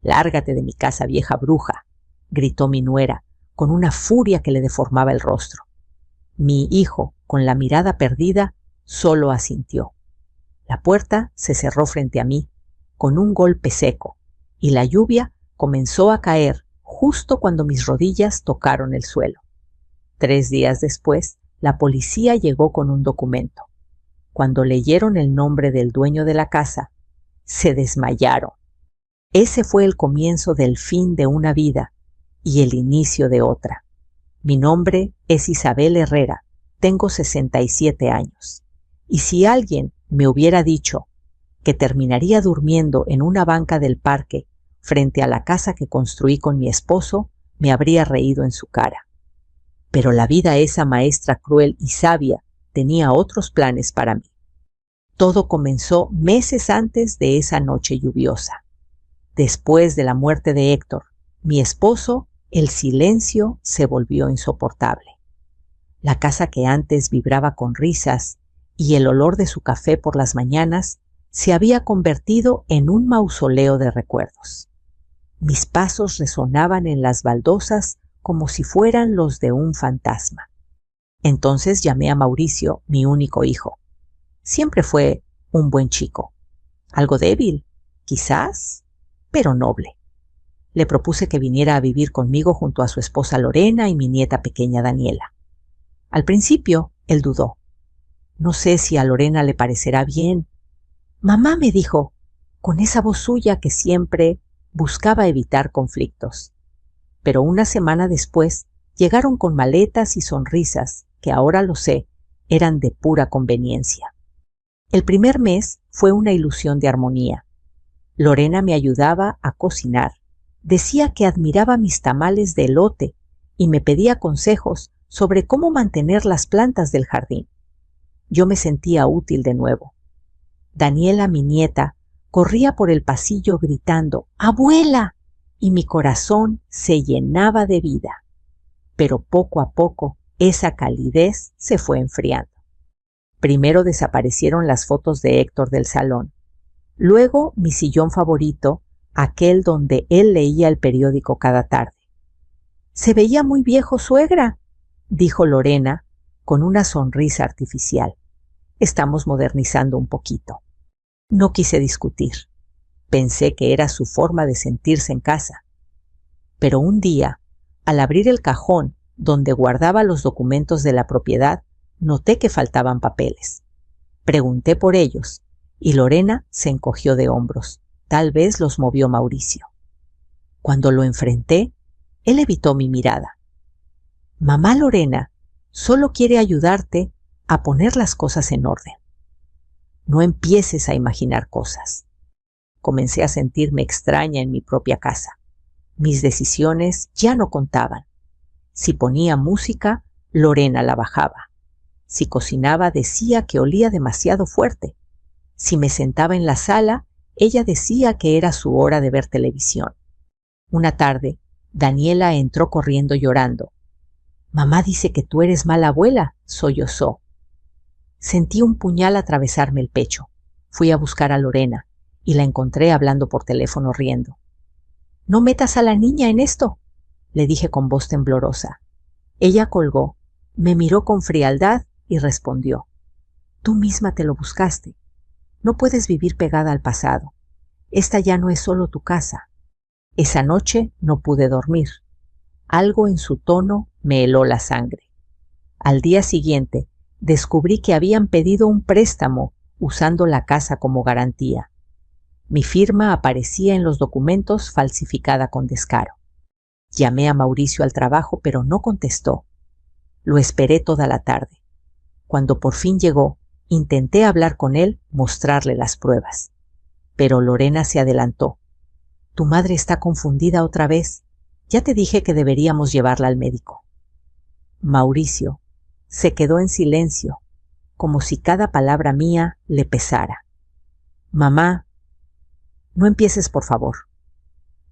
«Lárgate de mi casa, vieja bruja», gritó mi nuera, con una furia que le deformaba el rostro. Mi hijo, con la mirada perdida, solo asintió. La puerta se cerró frente a mí, con un golpe seco, y la lluvia comenzó a caer justo cuando mis rodillas tocaron el suelo. 3 días después, la policía llegó con un documento. Cuando leyeron el nombre del dueño de la casa, se desmayaron. Ese fue el comienzo del fin de una vida y el inicio de otra. Mi nombre es Isabel Herrera, tengo 67 años. Y si alguien me hubiera dicho que terminaría durmiendo en una banca del parque frente a la casa que construí con mi esposo, me habría reído en su cara. Pero la vida, esa maestra cruel y sabia, tenía otros planes para mí. Todo comenzó meses antes de esa noche lluviosa. Después de la muerte de Héctor, mi esposo, el silencio se volvió insoportable. La casa que antes vibraba con risas y el olor de su café por las mañanas se había convertido en un mausoleo de recuerdos. Mis pasos resonaban en las baldosas como si fueran los de un fantasma. Entonces llamé a Mauricio, mi único hijo. Siempre fue un buen chico. Algo débil, quizás, pero noble. Le propuse que viniera a vivir conmigo junto a su esposa Lorena y mi nieta pequeña Daniela. Al principio, él dudó. No sé si a Lorena le parecerá bien. Mamá, me dijo, con esa voz suya que siempre buscaba evitar conflictos. Pero una semana después llegaron con maletas y sonrisas que ahora lo sé, eran de pura conveniencia. El primer mes fue una ilusión de armonía. Lorena me ayudaba a cocinar. Decía que admiraba mis tamales de elote y me pedía consejos sobre cómo mantener las plantas del jardín. Yo me sentía útil de nuevo. Daniela, mi nieta, corría por el pasillo gritando «¡Abuela!» y mi corazón se llenaba de vida. Pero poco a poco esa calidez se fue enfriando. Primero desaparecieron las fotos de Héctor del salón. Luego mi sillón favorito, aquel donde él leía el periódico cada tarde. «Se veía muy viejo, suegra», dijo Lorena con una sonrisa artificial. «Estamos modernizando un poquito». No quise discutir. Pensé que era su forma de sentirse en casa. Pero un día, al abrir el cajón donde guardaba los documentos de la propiedad, noté que faltaban papeles. Pregunté por ellos y Lorena se encogió de hombros. Tal vez los movió Mauricio. Cuando lo enfrenté, él evitó mi mirada. «Mamá Lorena solo quiere ayudarte a poner las cosas en orden. No empieces a imaginar cosas». Comencé a sentirme extraña en mi propia casa. Mis decisiones ya no contaban. Si ponía música, Lorena la bajaba. Si cocinaba, decía que olía demasiado fuerte. Si me sentaba en la sala, ella decía que era su hora de ver televisión. Una tarde, Daniela entró corriendo llorando. «Mamá dice que tú eres mala abuela», sollozó. Sentí un puñal atravesarme el pecho. Fui a buscar a Lorena y la encontré hablando por teléfono riendo. «No metas a la niña en esto», le dije con voz temblorosa. Ella colgó, me miró con frialdad y respondió: «Tú misma te lo buscaste. No puedes vivir pegada al pasado. Esta ya no es solo tu casa». Esa noche no pude dormir. Algo en su tono me heló la sangre. Al día siguiente, descubrí que habían pedido un préstamo usando la casa como garantía. Mi firma aparecía en los documentos falsificada con descaro. Llamé a Mauricio al trabajo, pero no contestó. Lo esperé toda la tarde. Cuando por fin llegó, intenté hablar con él, mostrarle las pruebas. Pero Lorena se adelantó. «Tu madre está confundida otra vez. Ya te dije que deberíamos llevarla al médico». Mauricio se quedó en silencio, como si cada palabra mía le pesara. «Mamá, no empieces, por favor.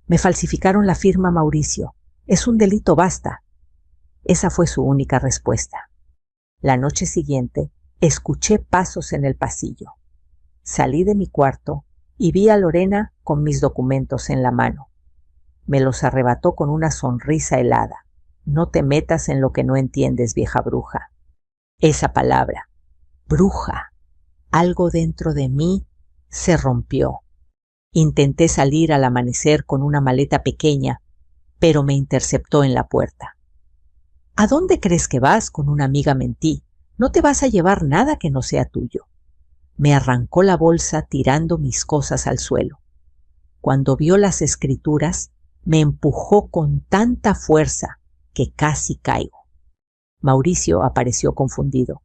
Me falsificaron la firma, Mauricio. Es un delito, basta». Esa fue su única respuesta. La noche siguiente, escuché pasos en el pasillo. Salí de mi cuarto y vi a Lorena con mis documentos en la mano. Me los arrebató con una sonrisa helada. No te metas en lo que no entiendes, vieja bruja. Esa palabra, bruja, algo dentro de mí se rompió. Intenté salir al amanecer con una maleta pequeña, pero me interceptó en la puerta. ¿A dónde crees que vas? Con una amiga mentí. No te vas a llevar nada que no sea tuyo. Me arrancó la bolsa tirando mis cosas al suelo. Cuando vio las escrituras, me empujó con tanta fuerza que casi caigo. Mauricio apareció confundido.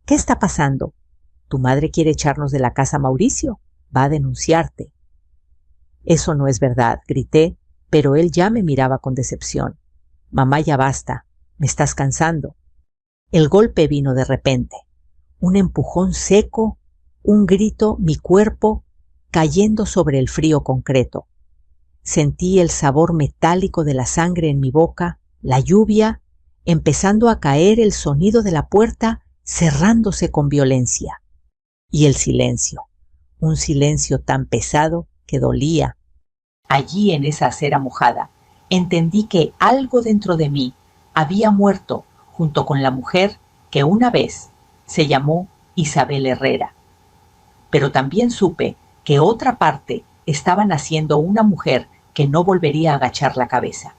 ¿Qué está pasando? ¿Tu madre quiere echarnos de la casa, Mauricio? Va a denunciarte. Eso no es verdad, grité, pero él ya me miraba con decepción. Mamá, ya basta, me estás cansando. El golpe vino de repente. Un empujón seco, un grito, mi cuerpo cayendo sobre el frío concreto. Sentí el sabor metálico de la sangre en mi boca, la lluvia, empezando a caer, el sonido de la puerta cerrándose con violencia. Y el silencio, un silencio tan pesado que dolía. Allí, en esa acera mojada, entendí que algo dentro de mí había muerto junto con la mujer que una vez se llamó Isabel Herrera. Pero también supe que otra parte estaba naciendo una mujer que no volvería a agachar la cabeza.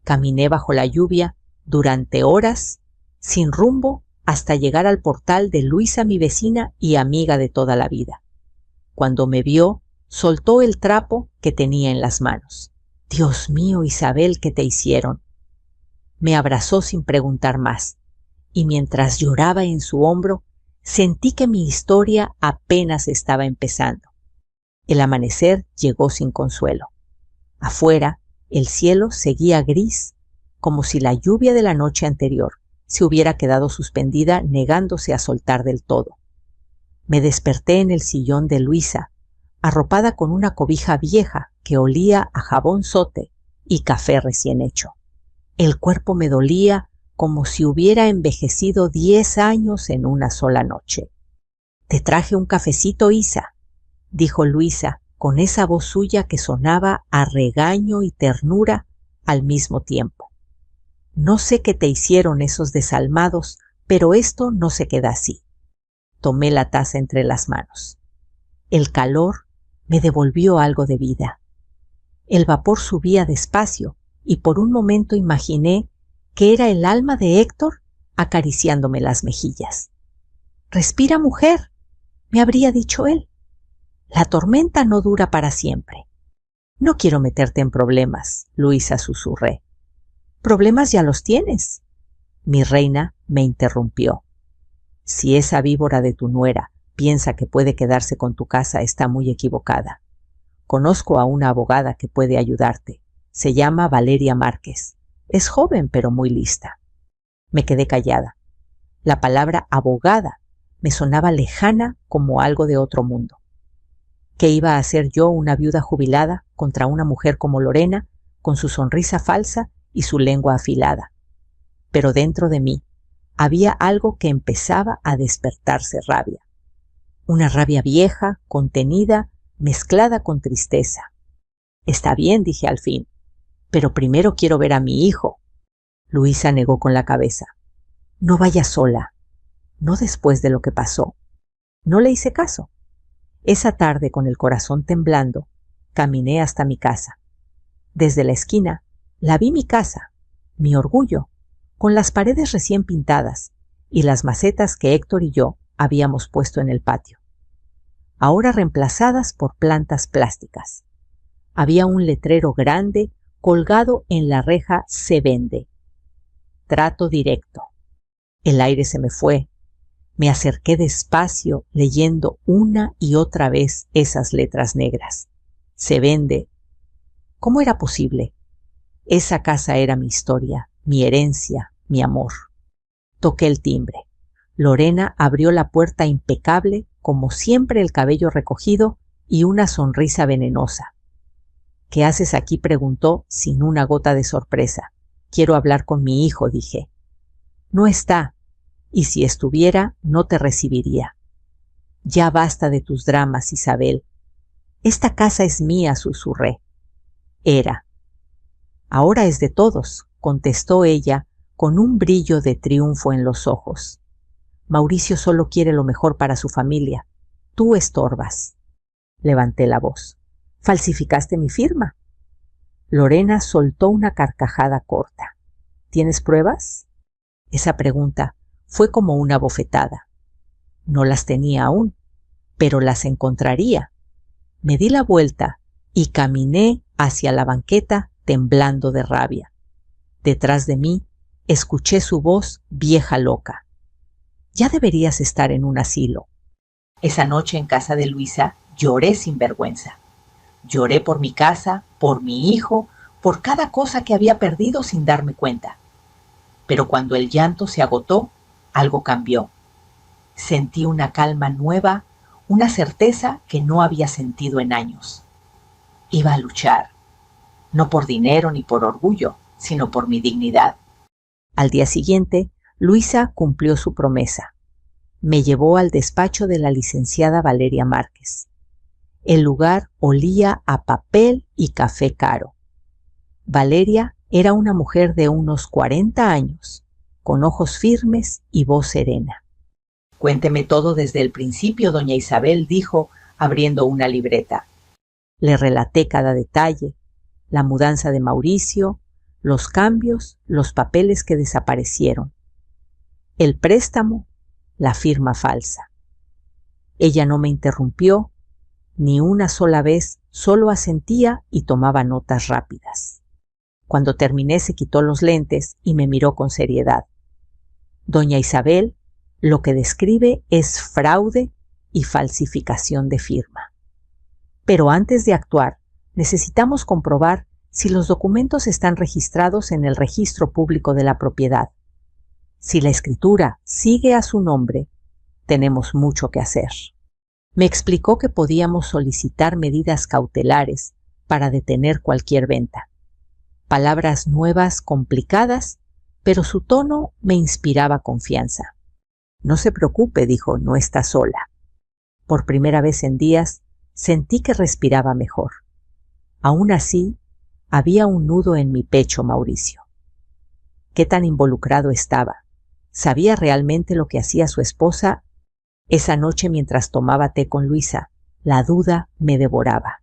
Caminé bajo la lluvia durante horas, sin rumbo, hasta llegar al portal de Luisa, mi vecina y amiga de toda la vida. Cuando me vio, soltó el trapo que tenía en las manos. Dios mío, Isabel, ¿qué te hicieron? Me abrazó sin preguntar más, y mientras lloraba en su hombro, sentí que mi historia apenas estaba empezando. El amanecer llegó sin consuelo. Afuera, el cielo seguía gris, como si la lluvia de la noche anterior se hubiera quedado suspendida, negándose a soltar del todo. Me desperté en el sillón de Luisa, arropada con una cobija vieja que olía a jabón zote y café recién hecho. El cuerpo me dolía como si hubiera envejecido 10 años en una sola noche. «Te traje un cafecito, Isa», dijo Luisa, con esa voz suya que sonaba a regaño y ternura al mismo tiempo. «No sé qué te hicieron esos desalmados, pero esto no se queda así». Tomé la taza entre las manos. El calor me devolvió algo de vida. El vapor subía despacio y por un momento imaginé que era el alma de Héctor acariciándome las mejillas. «Respira, mujer», me habría dicho él. «La tormenta no dura para siempre». «No quiero meterte en problemas», Luisa susurré. «Problemas ya los tienes». Mi reina me interrumpió. «Si esa víbora de tu nuera piensa que puede quedarse con tu casa, está muy equivocada. Conozco a una abogada que puede ayudarte. Se llama Valeria Márquez. Es joven, pero muy lista». Me quedé callada. La palabra abogada me sonaba lejana como algo de otro mundo. ¿Qué iba a hacer yo, una viuda jubilada, contra una mujer como Lorena, con su sonrisa falsa y su lengua afilada? Pero dentro de mí había algo que empezaba a despertarse rabia. Una rabia vieja, contenida, mezclada con tristeza. «Está bien», dije al fin, «pero primero quiero ver a mi hijo». Luisa negó con la cabeza. «No vayas sola, no después de lo que pasó». No le hice caso. Esa tarde, con el corazón temblando, caminé hasta mi casa. Desde la esquina la vi, mi casa, mi orgullo, con las paredes recién pintadas y las macetas que Héctor y yo habíamos puesto en el patio, ahora reemplazadas por plantas plásticas. Había un letrero grande colgado en la reja: «Se vende». Trato directo. El aire se me fue. Me acerqué despacio, leyendo una y otra vez esas letras negras. «Se vende». ¿Cómo era posible? Esa casa era mi historia, mi herencia, mi amor. Toqué el timbre. Lorena abrió la puerta impecable, como siempre, el cabello recogido y una sonrisa venenosa. «¿Qué haces aquí?», preguntó sin una gota de sorpresa. «Quiero hablar con mi hijo», dije. «No está, y si estuviera, no te recibiría». «Ya basta de tus dramas, Isabel». «Esta casa es mía», susurré. Era. Ahora es de todos, contestó ella con un brillo de triunfo en los ojos. Mauricio solo quiere lo mejor para su familia. Tú estorbas. Levanté la voz. Falsificaste mi firma. Lorena soltó una carcajada corta. ¿Tienes pruebas? Esa pregunta fue como una bofetada. No las tenía aún, pero las encontraría. Me di la vuelta y caminé hacia la banqueta temblando de rabia. Detrás de mí escuché su voz vieja loca. Ya deberías estar en un asilo. Esa noche en casa de Luisa lloré sin vergüenza. Lloré por mi casa, por mi hijo, por cada cosa que había perdido sin darme cuenta. Pero cuando el llanto se agotó, algo cambió. Sentí una calma nueva, una certeza que no había sentido en años. Iba a luchar, no por dinero ni por orgullo, sino por mi dignidad. Al día siguiente, Luisa cumplió su promesa. Me llevó al despacho de la licenciada Valeria Márquez. El lugar olía a papel y café caro. Valeria era una mujer de unos 40 años, con ojos firmes y voz serena. Cuénteme todo desde el principio, doña Isabel, dijo, abriendo una libreta. Le relaté cada detalle, la mudanza de Mauricio, los cambios, los papeles que desaparecieron, el préstamo, la firma falsa. Ella no me interrumpió, ni una sola vez, solo asentía y tomaba notas rápidas. Cuando terminé se quitó los lentes y me miró con seriedad. Doña Isabel, lo que describe es fraude y falsificación de firma. Pero antes de actuar, necesitamos comprobar si los documentos están registrados en el registro público de la propiedad. Si la escritura sigue a su nombre, tenemos mucho que hacer. Me explicó que podíamos solicitar medidas cautelares para detener cualquier venta. Palabras nuevas, complicadas, pero su tono me inspiraba confianza. No se preocupe, dijo, no está sola. Por primera vez en días sentí que respiraba mejor. Aún así, había un nudo en mi pecho, Mauricio. ¿Qué tan involucrado estaba? ¿Sabía realmente lo que hacía su esposa? Esa noche mientras tomaba té con Luisa, la duda me devoraba.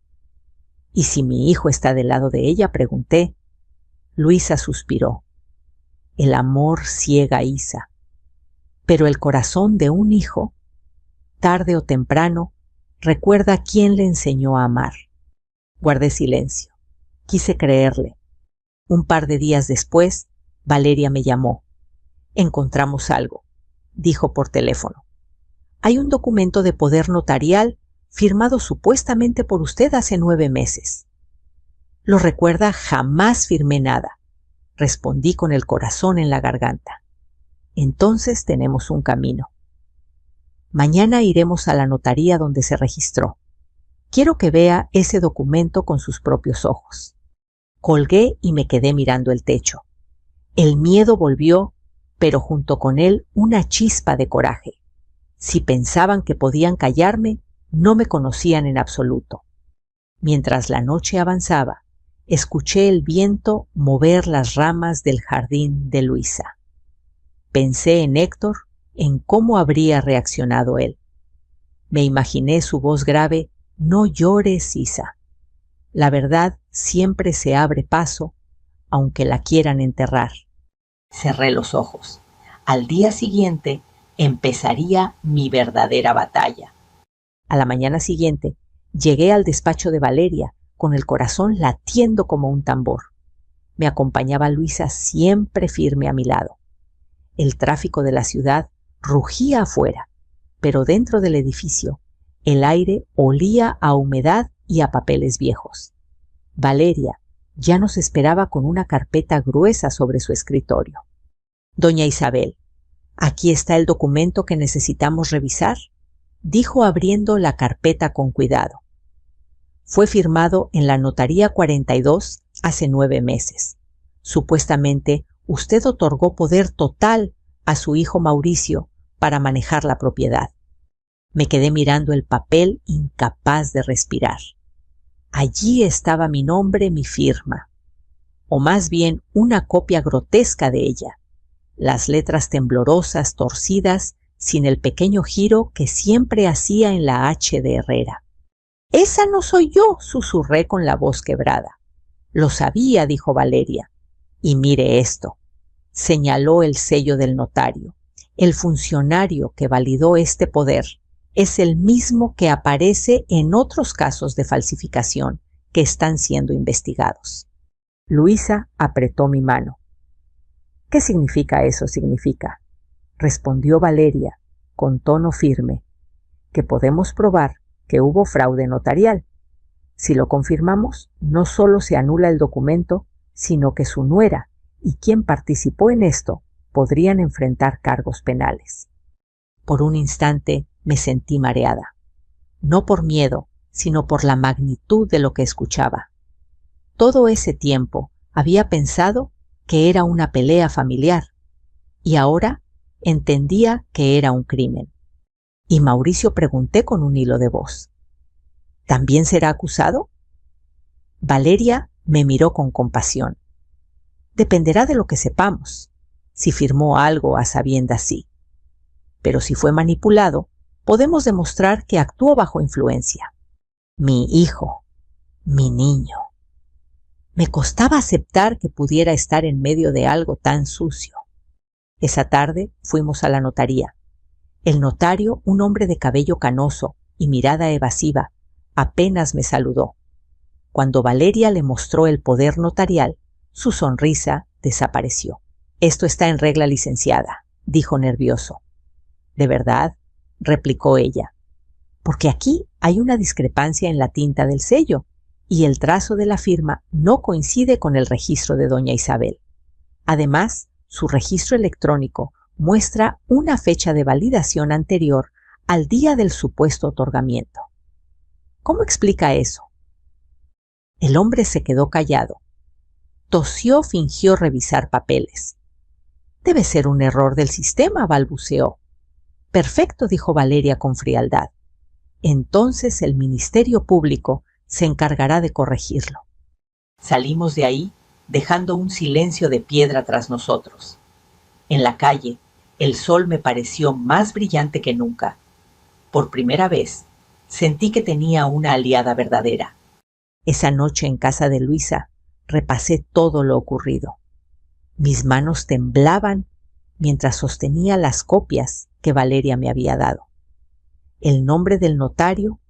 ¿Y si mi hijo está del lado de ella?, pregunté. Luisa suspiró. El amor ciega a Isa. Pero el corazón de un hijo, tarde o temprano, recuerda quién le enseñó a amar. Guardé silencio. Quise creerle. Un par de días después, Valeria me llamó. Encontramos algo, dijo por teléfono. Hay un documento de poder notarial firmado supuestamente por usted hace 9 meses. ¿Lo recuerda? Jamás firmé nada, respondí con el corazón en la garganta. Entonces tenemos un camino. Mañana iremos a la notaría donde se registró. Quiero que vea ese documento con sus propios ojos. Colgué y me quedé mirando el techo. El miedo volvió, pero junto con él una chispa de coraje. Si pensaban que podían callarme, no me conocían en absoluto. Mientras la noche avanzaba, escuché el viento mover las ramas del jardín de Luisa. Pensé en Héctor, en cómo habría reaccionado él. Me imaginé su voz grave: no llores, Isa. La verdad siempre se abre paso, aunque la quieran enterrar. Cerré los ojos. Al día siguiente empezaría mi verdadera batalla. A la mañana siguiente llegué al despacho de Valeria con el corazón latiendo como un tambor. Me acompañaba Luisa siempre firme a mi lado. El tráfico de la ciudad rugía afuera, pero dentro del edificio el aire olía a humedad y a papeles viejos. Valeria ya nos esperaba con una carpeta gruesa sobre su escritorio. Doña Isabel, aquí está el documento que necesitamos revisar, dijo abriendo la carpeta con cuidado. Fue firmado en la Notaría 42 hace 9 meses. Supuestamente, usted otorgó poder total a su hijo Mauricio para manejar la propiedad. Me quedé mirando el papel, incapaz de respirar. Allí estaba mi nombre, mi firma. o más bien una copia grotesca de ella. Las letras temblorosas, torcidas, sin el pequeño giro que siempre hacía en la H de Herrera. «Esa no soy yo», susurré con la voz quebrada. «Lo sabía», dijo Valeria. «Y mire esto». Señaló el sello del notario. El funcionario que validó este poder es el mismo que aparece en otros casos de falsificación que están siendo investigados. Luisa apretó mi mano. «¿Qué significa eso?» «Significa», respondió Valeria con tono firme, «que podemos probar que hubo fraude notarial. Si lo confirmamos, no solo se anula el documento, sino que su nuera y quien participó en esto podrían enfrentar cargos penales». Por un instante me sentí mareada, no por miedo, sino por la magnitud de lo que escuchaba. Todo ese tiempo había pensado que era una pelea familiar y ahora entendía que era un crimen. Y Mauricio, pregunté con un hilo de voz, ¿también será acusado? Valeria me miró con compasión. Dependerá de lo que sepamos, si firmó algo a sabiendas sí. Pero si fue manipulado, podemos demostrar que actuó bajo influencia. Mi hijo, mi niño. Me costaba aceptar que pudiera estar en medio de algo tan sucio. Esa tarde fuimos a la notaría. El notario, un hombre de cabello canoso y mirada evasiva, apenas me saludó. Cuando Valeria le mostró el poder notarial, su sonrisa desapareció. «Esto está en regla, licenciada», dijo nervioso. «¿De verdad?», replicó ella. «Porque aquí hay una discrepancia en la tinta del sello y el trazo de la firma no coincide con el registro de doña Isabel. Además, su registro electrónico muestra una fecha de validación anterior al día del supuesto otorgamiento. ¿Cómo explica eso?». El hombre se quedó callado. Tosió, fingió revisar papeles. «Debe ser un error del sistema», balbuceó. «Perfecto», dijo Valeria con frialdad. «Entonces el Ministerio Público se encargará de corregirlo». Salimos de ahí, dejando un silencio de piedra tras nosotros. En la calle, el sol me pareció más brillante que nunca. Por primera vez, sentí que tenía una aliada verdadera. Esa noche en casa de Luisa, repasé todo lo ocurrido. Mis manos temblaban mientras sostenía las copias que Valeria me había dado. El nombre del notario,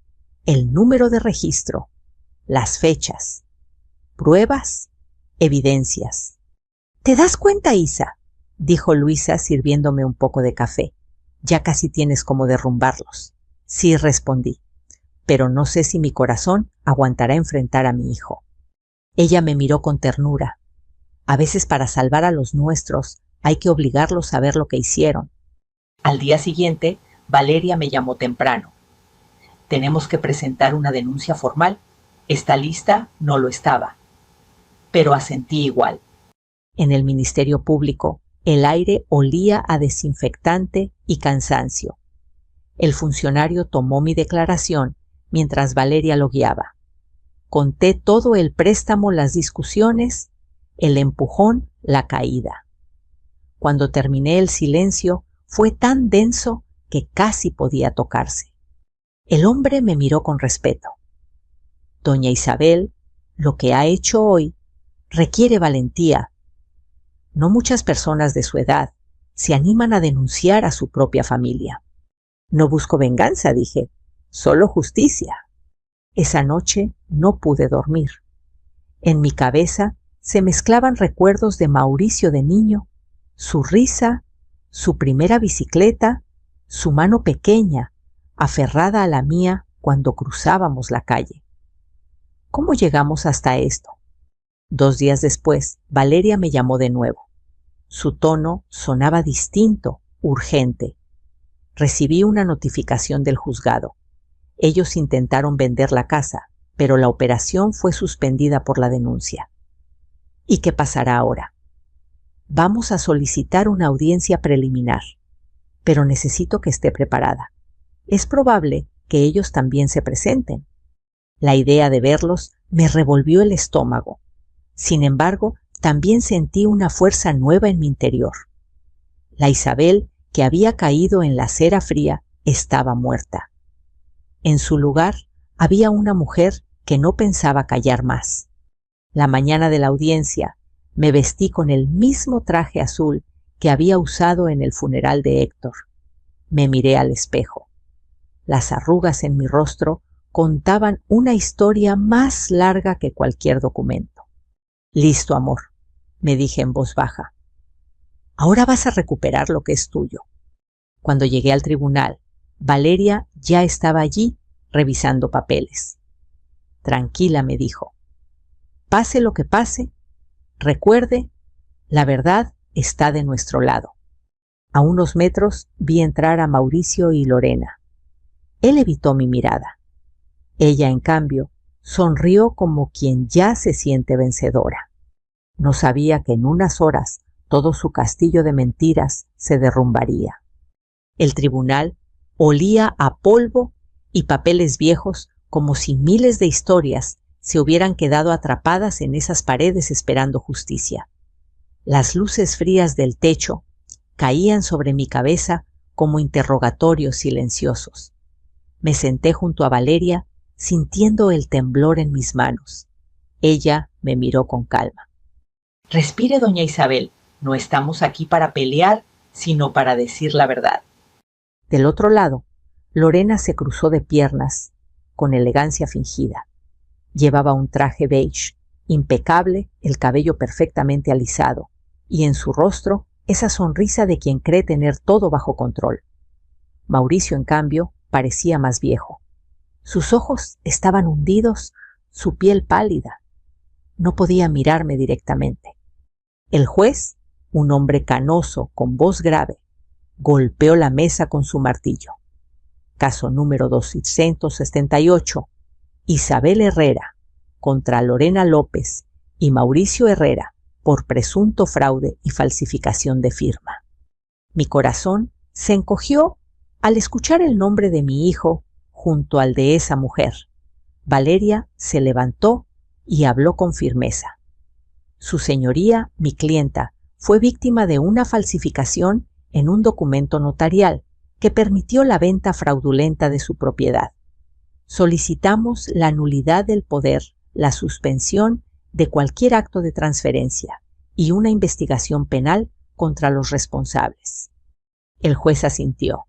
el número de registro, las fechas, pruebas, evidencias. «¿Te das cuenta, Isa?», dijo Luisa sirviéndome un poco de café. «Ya casi tienes como derrumbarlos». «Sí», respondí, «pero no sé si mi corazón aguantará enfrentar a mi hijo». Ella me miró con ternura. «A veces para salvar a los nuestros hay que obligarlos a ver lo que hicieron». Al día siguiente, Valeria me llamó temprano. «Tenemos que presentar una denuncia formal. Esta lista no lo estaba». Pero asentí igual. En el Ministerio Público, el aire olía a desinfectante y cansancio. El funcionario tomó mi declaración mientras Valeria lo guiaba. Conté todo el préstamo, las discusiones, el empujón, la caída. Cuando terminé, el silencio fue tan denso que casi podía tocarse. El hombre me miró con respeto. «Doña Isabel, lo que ha hecho hoy requiere valentía. No muchas personas de su edad se animan a denunciar a su propia familia». «No busco venganza», dije, «solo justicia». Esa noche no pude dormir. En mi cabeza se mezclaban recuerdos de Mauricio de niño, su risa, su primera bicicleta, su mano pequeña, aferrada a la mía cuando cruzábamos la calle. ¿Cómo llegamos hasta esto? 2 días después, Valeria me llamó de nuevo. Su tono sonaba distinto, urgente. Recibí una notificación del juzgado. Ellos intentaron vender la casa, pero la operación fue suspendida por la denuncia. ¿Y qué pasará ahora? Vamos a solicitar una audiencia preliminar, pero necesito que esté preparada. Es probable que ellos también se presenten. La idea de verlos me revolvió el estómago. Sin embargo, también sentí una fuerza nueva en mi interior. La Isabel que había caído en la acera fría estaba muerta. En su lugar había una mujer que no pensaba callar más. La mañana de la audiencia me vestí con el mismo traje azul que había usado en el funeral de Héctor. Me miré al espejo. Las arrugas en mi rostro contaban una historia más larga que cualquier documento. Listo, amor, me dije en voz baja. Ahora vas a recuperar lo que es tuyo. Cuando llegué al tribunal, Valeria ya estaba allí revisando papeles. Tranquila, me dijo. Pase lo que pase, recuerde, la verdad está de nuestro lado. A unos metros vi entrar a Mauricio y Lorena. Él evitó mi mirada. Ella, en cambio, sonrió como quien ya se siente vencedora. No sabía que en unas horas todo su castillo de mentiras se derrumbaría. El tribunal olía a polvo y papeles viejos como si miles de historias se hubieran quedado atrapadas en esas paredes esperando justicia. Las luces frías del techo caían sobre mi cabeza como interrogatorios silenciosos. Me senté junto a Valeria, sintiendo el temblor en mis manos. Ella me miró con calma. Respire, doña Isabel, no estamos aquí para pelear, sino para decir la verdad. Del otro lado, Lorena se cruzó de piernas, con elegancia fingida. Llevaba un traje beige, impecable, el cabello perfectamente alisado, y en su rostro esa sonrisa de quien cree tener todo bajo control. Mauricio, en cambio, parecía más viejo. Sus ojos estaban hundidos, su piel pálida. No podía mirarme directamente. El juez, un hombre canoso con voz grave, golpeó la mesa con su martillo. Caso número 268, Isabel Herrera contra Lorena López y Mauricio Herrera por presunto fraude y falsificación de firma. Mi corazón se encogió al escuchar el nombre de mi hijo junto al de esa mujer. Valeria se levantó y habló con firmeza. Su señoría, mi clienta, fue víctima de una falsificación en un documento notarial que permitió la venta fraudulenta de su propiedad. Solicitamos la nulidad del poder, la suspensión de cualquier acto de transferencia y una investigación penal contra los responsables. El juez asintió.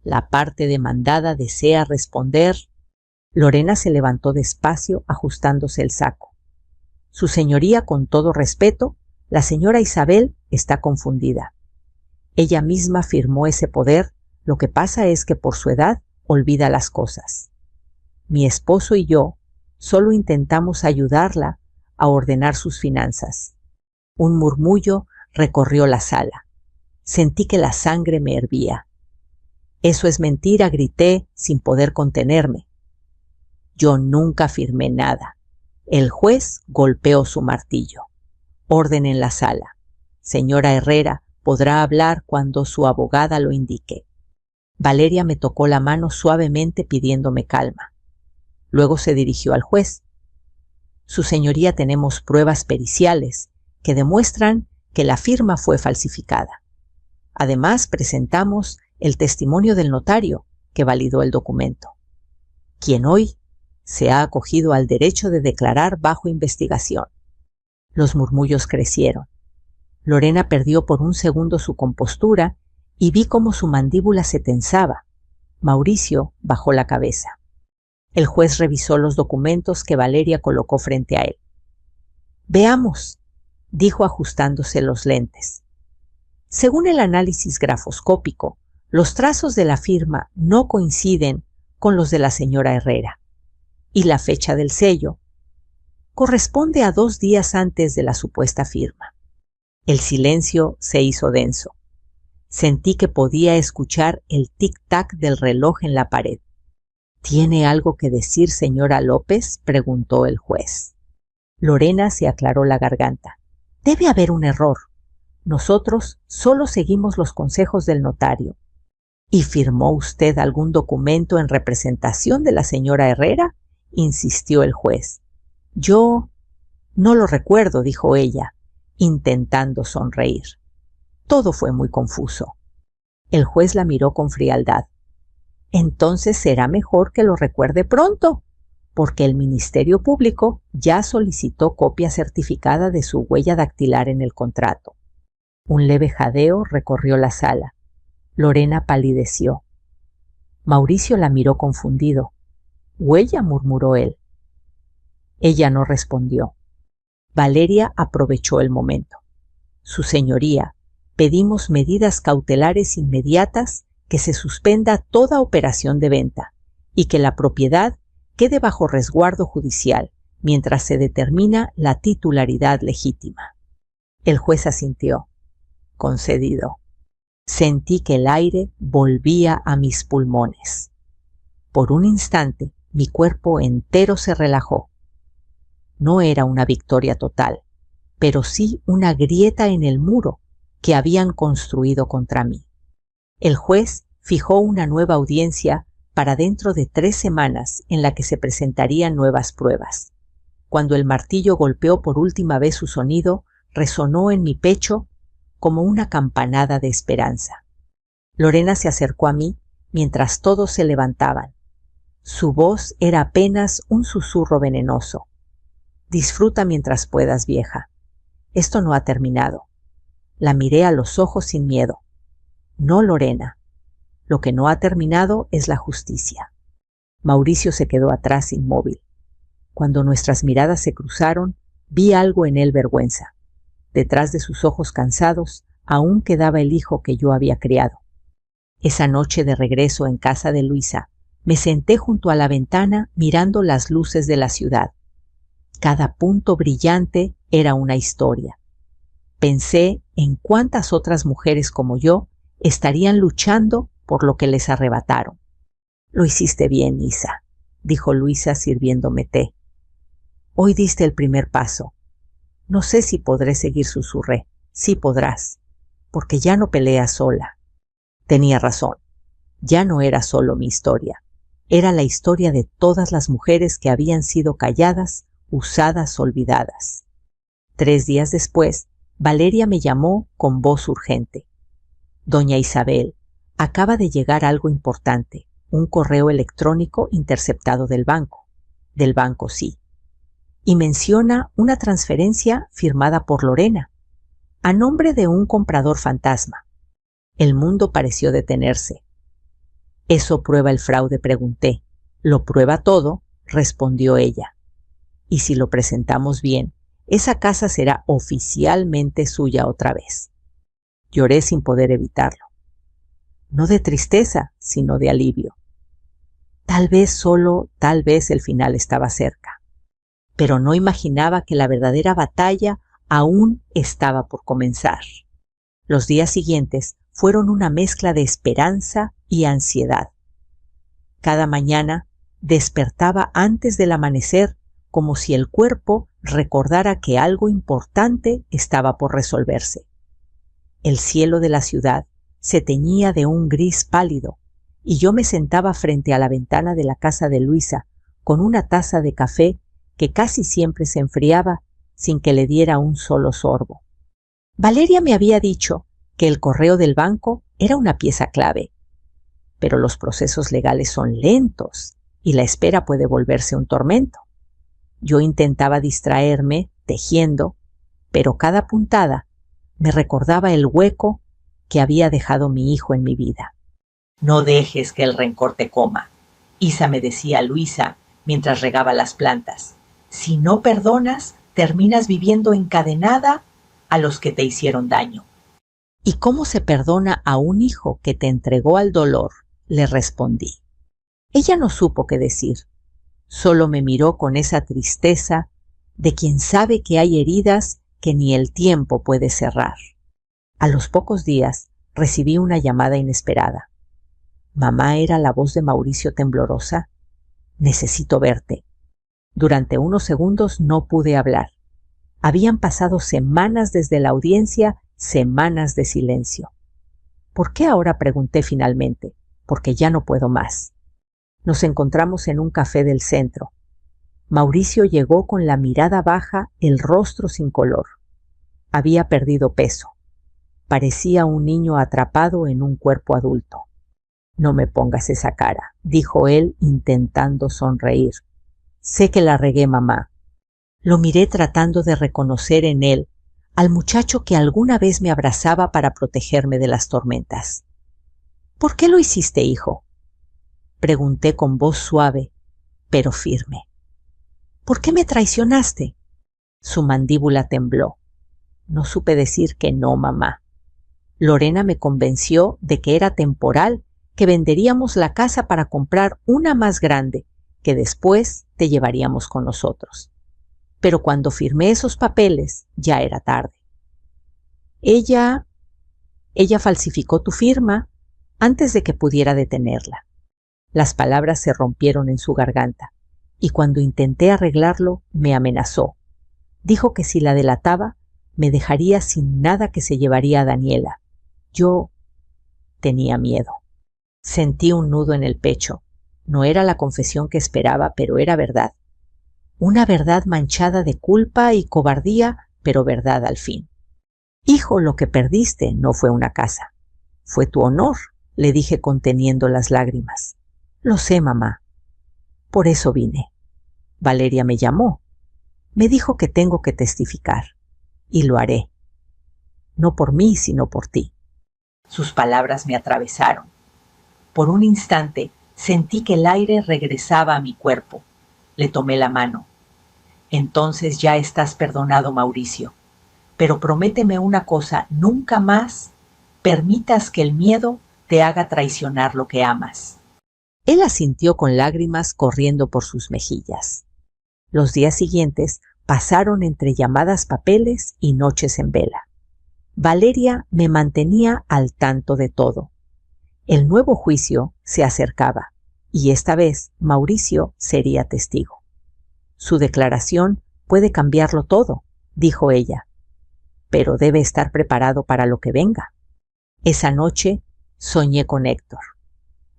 La parte demandada desea responder. Lorena se levantó despacio, ajustándose el saco. Su señoría, con todo respeto, la señora Isabel está confundida. Ella misma firmó ese poder, lo que pasa es que por su edad olvida las cosas. Mi esposo y yo solo intentamos ayudarla a ordenar sus finanzas. Un murmullo recorrió la sala. Sentí que la sangre me hervía. Eso es mentira, grité sin poder contenerme. Yo nunca firmé nada. El juez golpeó su martillo. Orden en la sala. Señora Herrera podrá hablar cuando su abogada lo indique. Valeria me tocó la mano suavemente pidiéndome calma. Luego se dirigió al juez. Su señoría, tenemos pruebas periciales que demuestran que la firma fue falsificada. Además, presentamos el testimonio del notario que validó el documento, quien hoy se ha acogido al derecho de declarar bajo investigación. Los murmullos crecieron. Lorena perdió por un segundo su compostura y vi cómo su mandíbula se tensaba. Mauricio bajó la cabeza. El juez revisó los documentos que Valeria colocó frente a él. Veamos, dijo ajustándose los lentes. Según el análisis grafoscópico, los trazos de la firma no coinciden con los de la señora Herrera, y la fecha del sello corresponde a 2 días antes de la supuesta firma. El silencio se hizo denso. Sentí que podía escuchar el tic-tac del reloj en la pared. ¿Tiene algo que decir, señora López?, preguntó el juez. Lorena se aclaró la garganta. Debe haber un error. Nosotros solo seguimos los consejos del notario. ¿Y firmó usted algún documento en representación de la señora Herrera?, insistió el juez. Yo No lo recuerdo, dijo ella, intentando sonreír. Todo fue muy confuso. El juez la miró con frialdad. Entonces será mejor que lo recuerde pronto, porque el Ministerio Público ya solicitó copia certificada de su huella dactilar en el contrato. Un leve jadeo recorrió la sala. Lorena palideció. Mauricio la miró confundido. «¿Huella?», murmuró él. Ella no respondió. Valeria aprovechó el momento. «Su señoría, pedimos medidas cautelares inmediatas, que se suspenda toda operación de venta y que la propiedad quede bajo resguardo judicial mientras se determina la titularidad legítima». El juez asintió. «Concedido». Sentí que el aire volvía a mis pulmones. Por un instante, mi cuerpo entero se relajó. No era una victoria total, pero sí una grieta en el muro que habían construido contra mí. El juez fijó una nueva audiencia para dentro de 3 semanas en la que se presentarían nuevas pruebas. Cuando el martillo golpeó por última vez su sonido, resonó en mi pecho como una campanada de esperanza. Lorena se acercó a mí mientras todos se levantaban. Su voz era apenas un susurro venenoso. «Disfruta mientras puedas, vieja. Esto no ha terminado». La miré a los ojos sin miedo. «No, Lorena. Lo que no ha terminado es la justicia». Mauricio se quedó atrás inmóvil. Cuando nuestras miradas se cruzaron, vi algo en él vergüenza. Detrás de sus ojos cansados aún quedaba el hijo que yo había criado. Esa noche de regreso en casa de Luisa, me senté junto a la ventana mirando las luces de la ciudad. Cada punto brillante era una historia. Pensé en cuántas otras mujeres como yo estarían luchando por lo que les arrebataron. «Lo hiciste bien, Isa», dijo Luisa sirviéndome té. «Hoy diste el primer paso. No sé si podré seguir», susurré. «Sí podrás, porque ya no peleas sola». Tenía razón. Ya no era solo mi historia. Era la historia de todas las mujeres que habían sido calladas, usadas, olvidadas. 3 días después, Valeria me llamó con voz urgente. «Doña Isabel, acaba de llegar algo importante, un correo electrónico interceptado del banco». «Del banco, sí». Y menciona una transferencia firmada por Lorena, a nombre de un comprador fantasma. El mundo pareció detenerse. «¿Eso prueba el fraude?», pregunté. «Lo prueba todo», respondió ella. «Y si lo presentamos bien, esa casa será oficialmente suya otra vez». Lloré sin poder evitarlo. No de tristeza, sino de alivio. Tal vez, solo tal vez, el final estaba cerca. Pero no imaginaba que la verdadera batalla aún estaba por comenzar. Los días siguientes fueron una mezcla de esperanza y ansiedad. Cada mañana despertaba antes del amanecer como si el cuerpo recordara que algo importante estaba por resolverse. El cielo de la ciudad se teñía de un gris pálido y yo me sentaba frente a la ventana de la casa de Luisa con una taza de café que casi siempre se enfriaba sin que le diera un solo sorbo. Valeria me había dicho que el correo del banco era una pieza clave, pero los procesos legales son lentos y la espera puede volverse un tormento. Yo intentaba distraerme tejiendo, pero cada puntada me recordaba el hueco que había dejado mi hijo en mi vida. «No dejes que el rencor te coma», Isa me decía a Luisa mientras regaba las plantas. «Si no perdonas, terminas viviendo encadenada a los que te hicieron daño». «¿Y cómo se perdona a un hijo que te entregó al dolor?», le respondí. Ella no supo qué decir. Solo me miró con esa tristeza de quien sabe que hay heridas que ni el tiempo puede cerrar. A los pocos días recibí una llamada inesperada. «Mamá», era la voz de Mauricio temblorosa. «Necesito verte». Durante unos segundos no pude hablar. Habían pasado semanas desde la audiencia, semanas de silencio. «¿Por qué ahora?», pregunté finalmente. «Porque ya no puedo más». Nos encontramos en un café del centro. Mauricio llegó con la mirada baja, el rostro sin color. Había perdido peso. Parecía un niño atrapado en un cuerpo adulto. «No me pongas esa cara», dijo él intentando sonreír. «Sé que la regué, mamá». Lo miré tratando de reconocer en él al muchacho que alguna vez me abrazaba para protegerme de las tormentas. «¿Por qué lo hiciste, hijo?», pregunté con voz suave, pero firme. «¿Por qué me traicionaste?». Su mandíbula tembló. No supe decir que no, mamá. Lorena me convenció de que era temporal, que venderíamos la casa para comprar una más grande, que después te llevaríamos con nosotros. Pero cuando firmé esos papeles, ya era tarde. Ella falsificó tu firma antes de que pudiera detenerla. Las palabras se rompieron en su garganta, y cuando intenté arreglarlo, me amenazó. Dijo que si la delataba, me dejaría sin nada, que se llevaría a Daniela. Yo tenía miedo. Sentí un nudo en el pecho. No era la confesión que esperaba, pero era verdad. Una verdad manchada de culpa y cobardía, pero verdad al fin. «Hijo, lo que perdiste no fue una casa. Fue tu honor», le dije conteniendo las lágrimas. «Lo sé, mamá. Por eso vine. Valeria me llamó. Me dijo que tengo que testificar. Y lo haré. No por mí, sino por ti». Sus palabras me atravesaron. Por un instante sentí que el aire regresaba a mi cuerpo. Le tomé la mano. «Entonces ya estás perdonado, Mauricio. Pero prométeme una cosa, nunca más permitas que el miedo te haga traicionar lo que amas». Él asintió con lágrimas corriendo por sus mejillas. Los días siguientes pasaron entre llamadas, papeles y noches en vela. Valeria me mantenía al tanto de todo. El nuevo juicio se acercaba, y esta vez Mauricio sería testigo. «Su declaración puede cambiarlo todo», dijo ella, «pero debe estar preparado para lo que venga». Esa noche soñé con Héctor.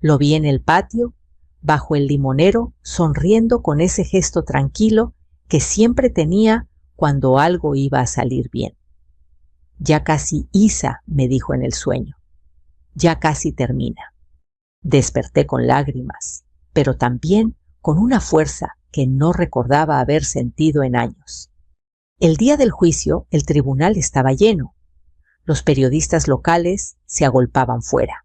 Lo vi en el patio, bajo el limonero, sonriendo con ese gesto tranquilo que siempre tenía cuando algo iba a salir bien. «Ya casi, Isa», me dijo en el sueño. «Ya casi termina». Desperté con lágrimas, pero también con una fuerza que no recordaba haber sentido en años. El día del juicio, el tribunal estaba lleno. Los periodistas locales se agolpaban fuera.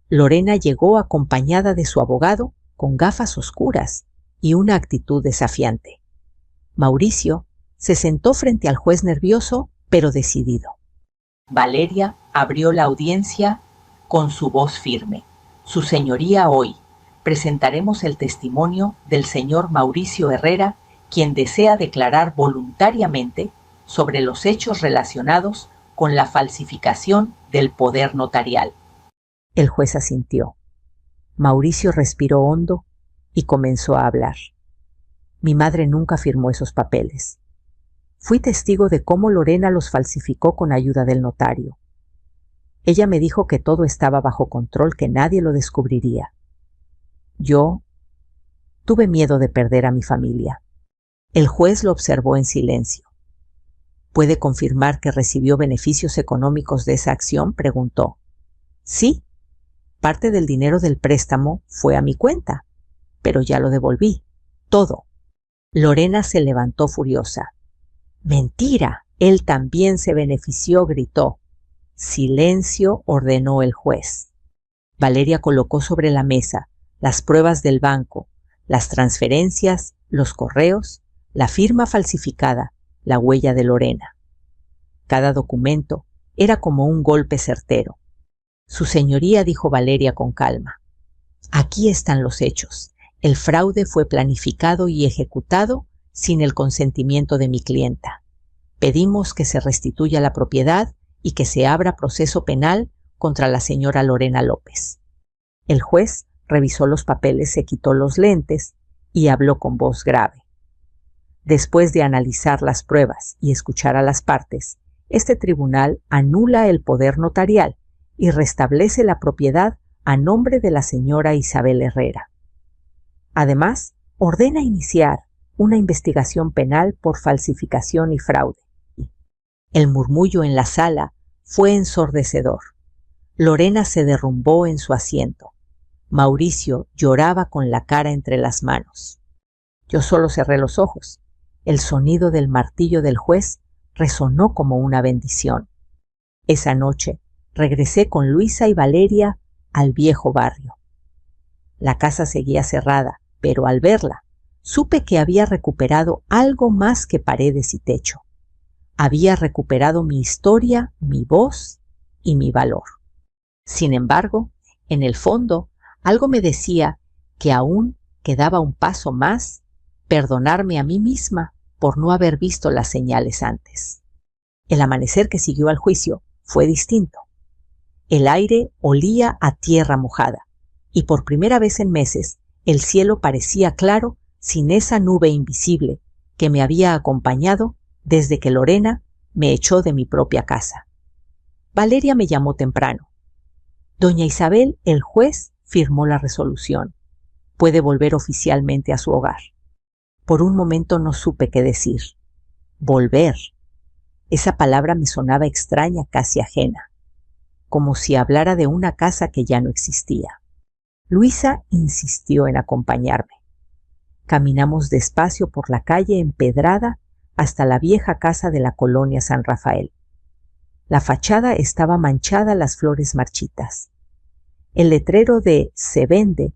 Lorena llegó acompañada de su abogado, con gafas oscuras y una actitud desafiante. Mauricio se sentó frente al juez nervioso, pero decidido. Valeria abrió la audiencia con su voz firme. «Su señoría, hoy presentaremos el testimonio del señor Mauricio Herrera, quien desea declarar voluntariamente sobre los hechos relacionados con la falsificación del poder notarial». El juez asintió. Mauricio respiró hondo y comenzó a hablar. «Mi madre nunca firmó esos papeles. Fui testigo de cómo Lorena los falsificó con ayuda del notario. Ella me dijo que todo estaba bajo control, que nadie lo descubriría. Yo tuve miedo de perder a mi familia». El juez lo observó en silencio. «¿Puede confirmar que recibió beneficios económicos de esa acción?», preguntó. «Sí. Parte del dinero del préstamo fue a mi cuenta, pero ya lo devolví. Todo». Lorena se levantó furiosa. «¡Mentira! Él también se benefició», gritó. «Silencio», ordenó el juez. Valeria colocó sobre la mesa las pruebas del banco, las transferencias, los correos, la firma falsificada, la huella de Lorena. Cada documento era como un golpe certero. «Su señoría», dijo Valeria con calma, «aquí están los hechos. El fraude fue planificado y ejecutado sin el consentimiento de mi clienta. Pedimos que se restituya la propiedad y que se abra proceso penal contra la señora Lorena López». El juez revisó los papeles, se quitó los lentes y habló con voz grave. «Después de analizar las pruebas y escuchar a las partes, este tribunal anula el poder notarial y restablece la propiedad a nombre de la señora Isabel Herrera. Además, ordena iniciar una investigación penal por falsificación y fraude. El murmullo en la sala fue ensordecedor. Lorena se derrumbó en su asiento. Mauricio lloraba con la cara entre las manos. Yo solo cerré los ojos. El sonido del martillo del juez resonó como una bendición. Esa noche regresé con Luisa y Valeria al viejo barrio. La casa seguía cerrada, pero al verla, supe que había recuperado algo más que paredes y techo. Había recuperado mi historia, mi voz y mi valor. Sin embargo, en el fondo, algo me decía que aún quedaba un paso más, perdonarme a mí misma por no haber visto las señales antes. El amanecer que siguió al juicio fue distinto. El aire olía a tierra mojada, y por primera vez en meses el cielo parecía claro sin esa nube invisible que me había acompañado desde que Lorena me echó de mi propia casa. Valeria me llamó temprano. Doña Isabel, el juez, firmó la resolución. Puede volver oficialmente a su hogar. Por un momento no supe qué decir. Volver. Esa palabra me sonaba extraña, casi ajena, como si hablara de una casa que ya no existía. Luisa insistió en acompañarme. Caminamos despacio por la calle empedrada hasta la vieja casa de la colonia San Rafael. La fachada estaba manchada a las flores marchitas. El letrero de "Se vende"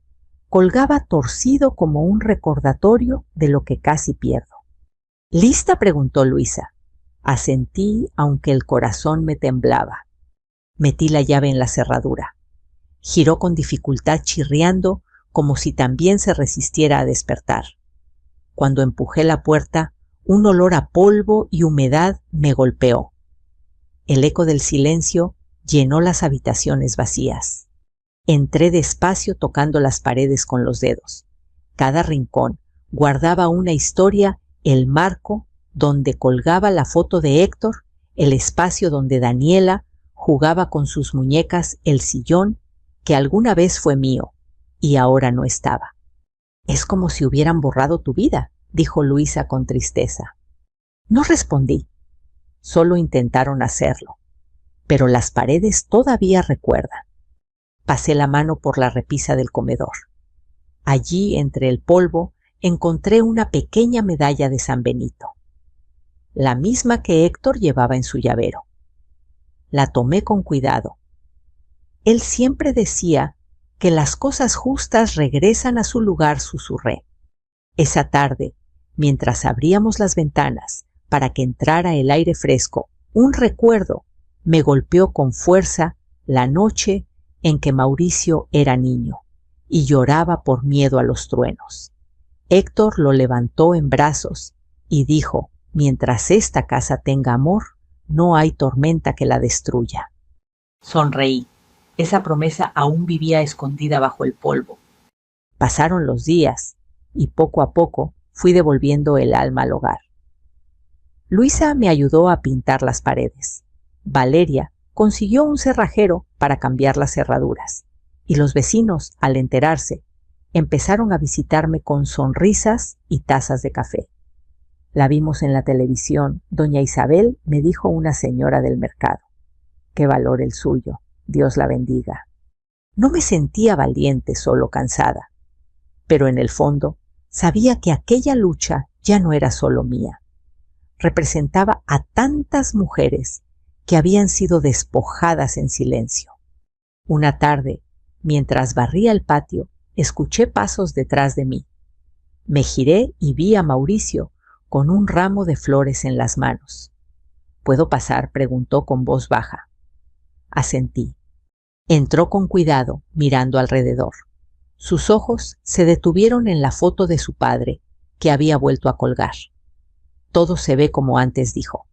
colgaba torcido como un recordatorio de lo que casi pierdo. ¿Lista?, preguntó Luisa. Asentí, aunque el corazón me temblaba. Metí la llave en la cerradura. Giró con dificultad, chirriando como si también se resistiera a despertar. Cuando empujé la puerta, un olor a polvo y humedad me golpeó. El eco del silencio llenó las habitaciones vacías. Entré despacio tocando las paredes con los dedos. Cada rincón guardaba una historia, el marco donde colgaba la foto de Héctor, el espacio donde Daniela jugaba con sus muñecas, el sillón que alguna vez fue mío y ahora no estaba. Es como si hubieran borrado tu vida, dijo Luisa con tristeza. No respondí. Solo intentaron hacerlo. Pero las paredes todavía recuerdan. Pasé la mano por la repisa del comedor. Allí, entre el polvo, encontré una pequeña medalla de San Benito, la misma que Héctor llevaba en su llavero. La tomé con cuidado. Él siempre decía que las cosas justas regresan a su lugar, susurré. Esa tarde, mientras abríamos las ventanas para que entrara el aire fresco, un recuerdo me golpeó con fuerza la noche en que Mauricio era niño y lloraba por miedo a los truenos. Héctor lo levantó en brazos y dijo: mientras esta casa tenga amor, no hay tormenta que la destruya. Sonreí. Esa promesa aún vivía escondida bajo el polvo. Pasaron los días y poco a poco fui devolviendo el alma al hogar. Luisa me ayudó a pintar las paredes. Valeria consiguió un cerrajero para cambiar las cerraduras. Y los vecinos, al enterarse, empezaron a visitarme con sonrisas y tazas de café. La vimos en la televisión. Doña Isabel, me dijo una señora del mercado. Qué valor el suyo. Dios la bendiga. No me sentía valiente, solo cansada. Pero en el fondo sabía que aquella lucha ya no era solo mía. Representaba a tantas mujeres que habían sido despojadas en silencio. Una tarde, mientras barría el patio, escuché pasos detrás de mí. Me giré y vi a Mauricio con un ramo de flores en las manos. ¿Puedo pasar?, preguntó con voz baja. Asentí. Entró con cuidado, mirando alrededor. Sus ojos se detuvieron en la foto de su padre, que había vuelto a colgar. Todo se ve como antes, dijo.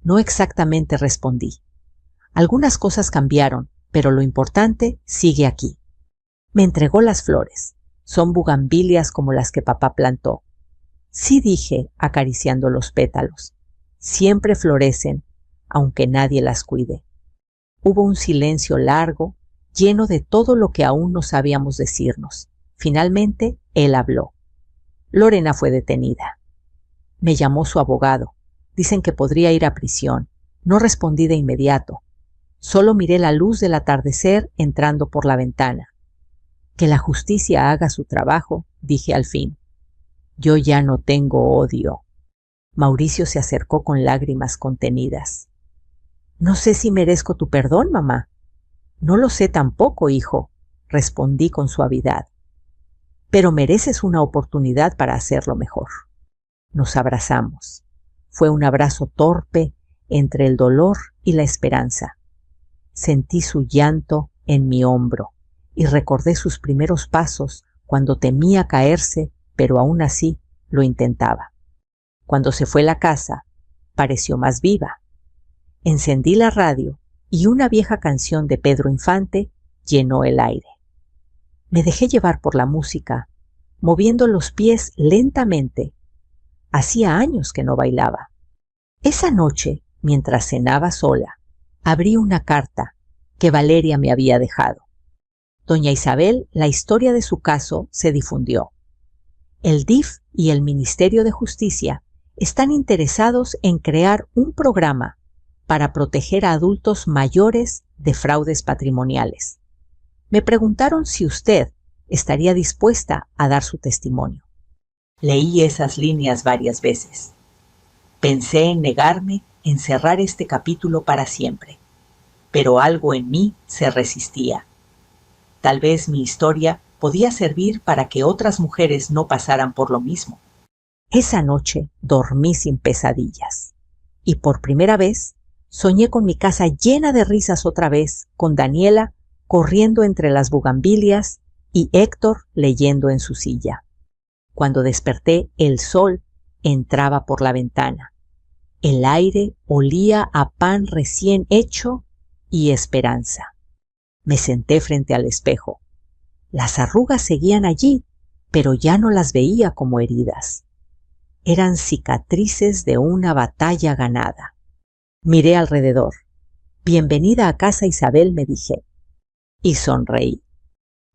No exactamente, respondí. Algunas cosas cambiaron, pero lo importante sigue aquí. Me entregó las flores. Son bugambilias como las que papá plantó. Sí, dije, acariciando los pétalos. Siempre florecen, aunque nadie las cuide. Hubo un silencio largo, lleno de todo lo que aún no sabíamos decirnos. Finalmente, él habló. Lorena fue detenida. Me llamó su abogado. Dicen que podría ir a prisión. No respondí de inmediato. Solo miré la luz del atardecer entrando por la ventana. Que la justicia haga su trabajo, dije al fin. Yo ya no tengo odio. Mauricio se acercó con lágrimas contenidas. No sé si merezco tu perdón, mamá. No lo sé tampoco, hijo, respondí con suavidad. Pero mereces una oportunidad para hacerlo mejor. Nos abrazamos. Fue un abrazo torpe entre el dolor y la esperanza. Sentí su llanto en mi hombro y recordé sus primeros pasos cuando temía caerse, pero aún así lo intentaba. Cuando se fue a la casa, pareció más viva. Encendí la radio y una vieja canción de Pedro Infante llenó el aire. Me dejé llevar por la música, moviendo los pies lentamente. Hacía años que no bailaba. Esa noche, mientras cenaba sola, abrí una carta que Valeria me había dejado. Doña Isabel, la historia de su caso se difundió. El DIF y el Ministerio de Justicia están interesados en crear un programa para proteger a adultos mayores de fraudes patrimoniales. Me preguntaron si usted estaría dispuesta a dar su testimonio. Leí esas líneas varias veces. Pensé en negarme, en cerrar este capítulo para siempre, pero algo en mí se resistía. Tal vez mi historia podía servir para que otras mujeres no pasaran por lo mismo. Esa noche dormí sin pesadillas y por primera vez soñé con mi casa llena de risas otra vez, con Daniela corriendo entre las bugambilias y Héctor leyendo en su silla. Cuando desperté, el sol entraba por la ventana. El aire olía a pan recién hecho y esperanza. Me senté frente al espejo. Las arrugas seguían allí, pero ya no las veía como heridas. Eran cicatrices de una batalla ganada. Miré alrededor. Bienvenida a casa, Isabel, me dije. Y sonreí.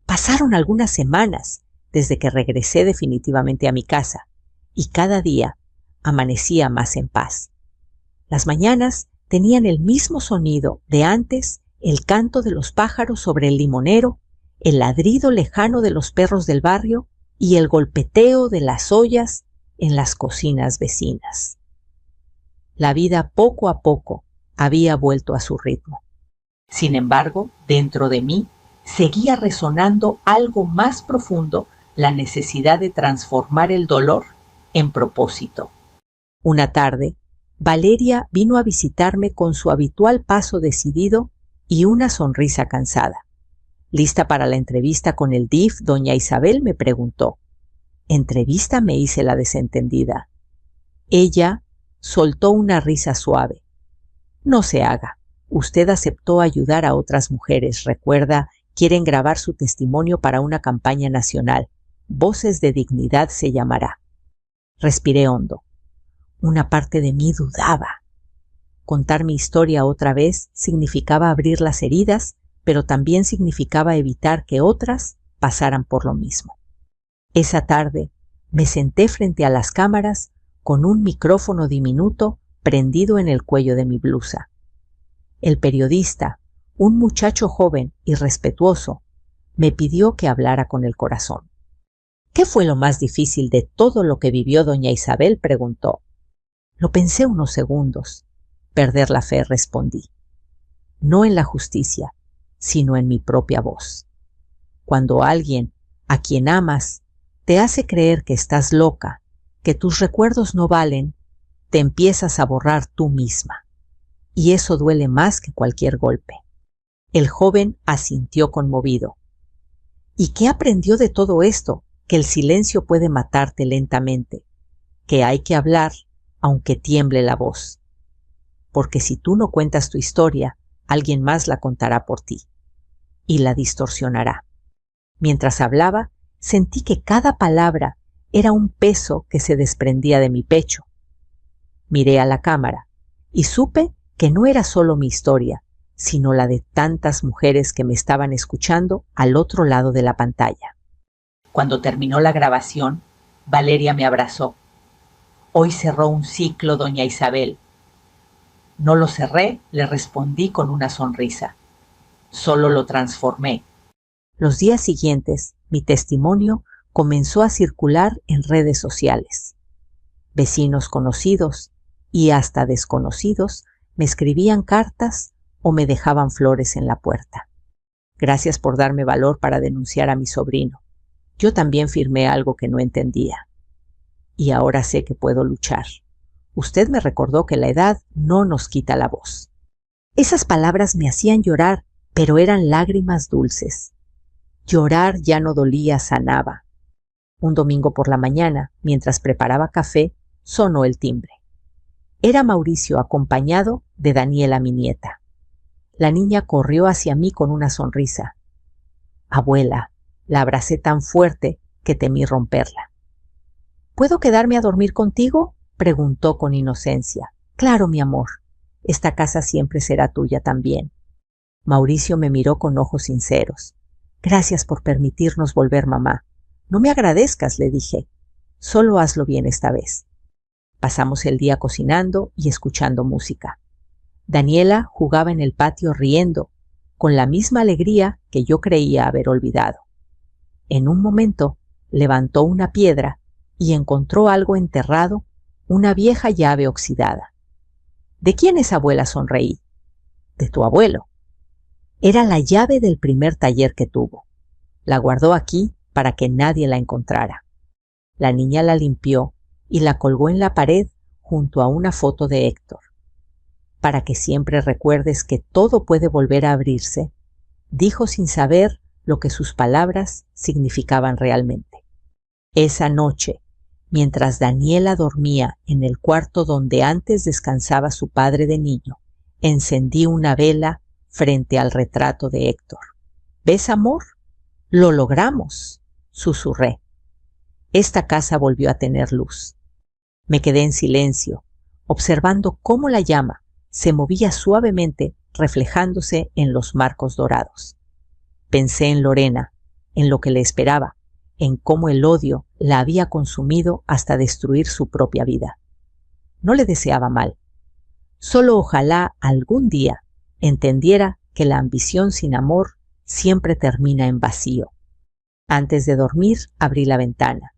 Pasaron algunas semanas desde que regresé definitivamente a mi casa, y cada día amanecía más en paz. Las mañanas tenían el mismo sonido de antes, el canto de los pájaros sobre el limonero, el ladrido lejano de los perros del barrio y el golpeteo de las ollas en las cocinas vecinas. La vida poco a poco había vuelto a su ritmo. Sin embargo, dentro de mí seguía resonando algo más profundo, la necesidad de transformar el dolor en propósito. Una tarde, Valeria vino a visitarme con su habitual paso decidido y una sonrisa cansada. Lista para la entrevista con el DIF, doña Isabel me preguntó. ¿Entrevista?, me hice la desentendida. Ella soltó una risa suave. No se haga. Usted aceptó ayudar a otras mujeres, recuerda, quieren grabar su testimonio para una campaña nacional. Voces de Dignidad se llamará. Respiré hondo. Una parte de mí dudaba. Contar mi historia otra vez significaba abrir las heridas, pero también significaba evitar que otras pasaran por lo mismo. Esa tarde me senté frente a las cámaras con un micrófono diminuto prendido en el cuello de mi blusa. El periodista, un muchacho joven y respetuoso, me pidió que hablara con el corazón. ¿Qué fue lo más difícil de todo lo que vivió doña Isabel?, preguntó. Lo pensé unos segundos. Perder la fe, respondí. No en la justicia, sino en mi propia voz. Cuando alguien, a quien amas, te hace creer que estás loca, que tus recuerdos no valen, te empiezas a borrar tú misma. Y eso duele más que cualquier golpe. El joven asintió conmovido. ¿Y qué aprendió de todo esto? Que el silencio puede matarte lentamente, que hay que hablar aunque tiemble la voz. Porque si tú no cuentas tu historia, alguien más la contará por ti y la distorsionará. Mientras hablaba, sentí que cada palabra era un peso que se desprendía de mi pecho. Miré a la cámara y supe que no era solo mi historia, sino la de tantas mujeres que me estaban escuchando al otro lado de la pantalla. Cuando terminó la grabación, Valeria me abrazó. Hoy cerró un ciclo, doña Isabel. No lo cerré, le respondí con una sonrisa. Solo lo transformé. Los días siguientes, mi testimonio comenzó a circular en redes sociales. Vecinos conocidos y hasta desconocidos me escribían cartas o me dejaban flores en la puerta. Gracias por darme valor para denunciar a mi sobrino. Yo también firmé algo que no entendía. Y ahora sé que puedo luchar. Usted me recordó que la edad no nos quita la voz. Esas palabras me hacían llorar, pero eran lágrimas dulces. Llorar ya no dolía, sanaba. Un domingo por la mañana, mientras preparaba café, sonó el timbre. Era Mauricio acompañado de Daniela, mi nieta. La niña corrió hacia mí con una sonrisa. Abuela, la abracé tan fuerte que temí romperla. ¿Puedo quedarme a dormir contigo?, preguntó con inocencia. Claro, mi amor. Esta casa siempre será tuya también. Mauricio me miró con ojos sinceros. Gracias por permitirnos volver, mamá. No me agradezcas, le dije. Solo hazlo bien esta vez. Pasamos el día cocinando y escuchando música. Daniela jugaba en el patio riendo, con la misma alegría que yo creía haber olvidado. En un momento levantó una piedra y encontró algo enterrado, una vieja llave oxidada. ¿De quién es, abuela?, sonreí. De tu abuelo. Era la llave del primer taller que tuvo. La guardó aquí para que nadie la encontrara. La niña la limpió y la colgó en la pared junto a una foto de Héctor. Para que siempre recuerdes que todo puede volver a abrirse, dijo sin saber lo que sus palabras significaban realmente. Esa noche, mientras Daniela dormía en el cuarto donde antes descansaba su padre de niño, encendí una vela frente al retrato de Héctor. ¿Ves, amor? Lo logramos, susurré. Esta casa volvió a tener luz. Me quedé en silencio, observando cómo la llama se movía suavemente reflejándose en los marcos dorados. Pensé en Lorena, en lo que le esperaba, en cómo el odio la había consumido hasta destruir su propia vida. No le deseaba mal. Solo ojalá algún día entendiera que la ambición sin amor siempre termina en vacío. Antes de dormir abrí la ventana.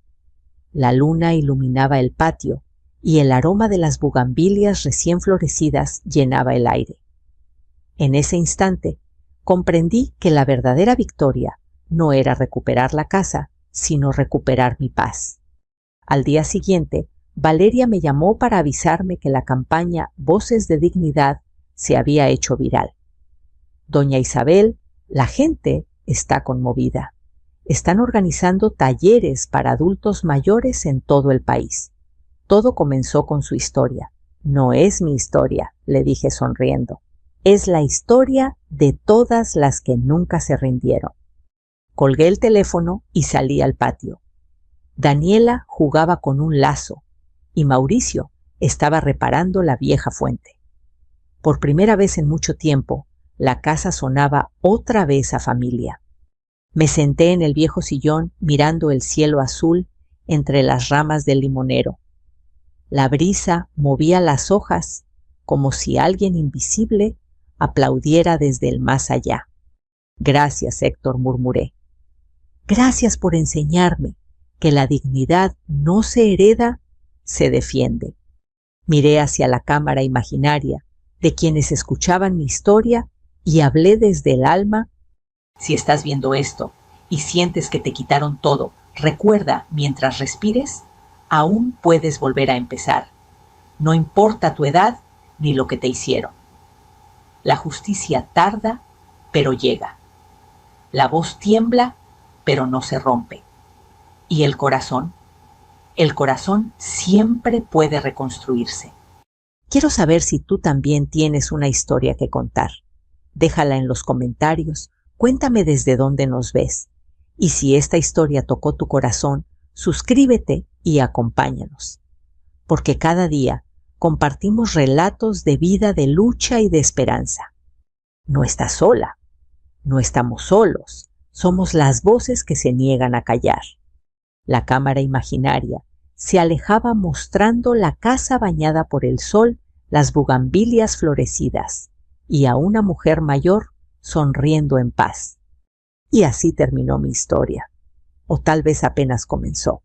La luna iluminaba el patio y el aroma de las bugambilias recién florecidas llenaba el aire. En ese instante comprendí que la verdadera victoria no era recuperar la casa, sino recuperar mi paz. Al día siguiente, Valeria me llamó para avisarme que la campaña Voces de Dignidad se había hecho viral. Doña Isabel, la gente está conmovida. Están organizando talleres para adultos mayores en todo el país. Todo comenzó con su historia. No es mi historia, le dije sonriendo. Es la historia de todas las que nunca se rindieron. Colgué el teléfono y salí al patio. Daniela jugaba con un lazo y Mauricio estaba reparando la vieja fuente. Por primera vez en mucho tiempo, la casa sonaba otra vez a familia. Me senté en el viejo sillón mirando el cielo azul entre las ramas del limonero. La brisa movía las hojas como si alguien invisible aplaudiera desde el más allá. Gracias, Héctor, murmuré. Gracias por enseñarme que la dignidad no se hereda, se defiende. Miré hacia la cámara imaginaria de quienes escuchaban mi historia y hablé desde el alma. Si estás viendo esto y sientes que te quitaron todo, recuerda, mientras respires, aún puedes volver a empezar. No importa tu edad ni lo que te hicieron. La justicia tarda, pero llega. La voz tiembla, pero no se rompe. ¿Y el corazón? El corazón siempre puede reconstruirse. Quiero saber si tú también tienes una historia que contar. Déjala en los comentarios, cuéntame desde dónde nos ves. Y si esta historia tocó tu corazón, suscríbete y acompáñanos. Porque cada día compartimos relatos de vida, de lucha y de esperanza. No estás sola, no estamos solos, somos las voces que se niegan a callar. La cámara imaginaria se alejaba mostrando la casa bañada por el sol, las bugambilias florecidas y a una mujer mayor sonriendo en paz. Y así terminó mi historia, o tal vez apenas comenzó.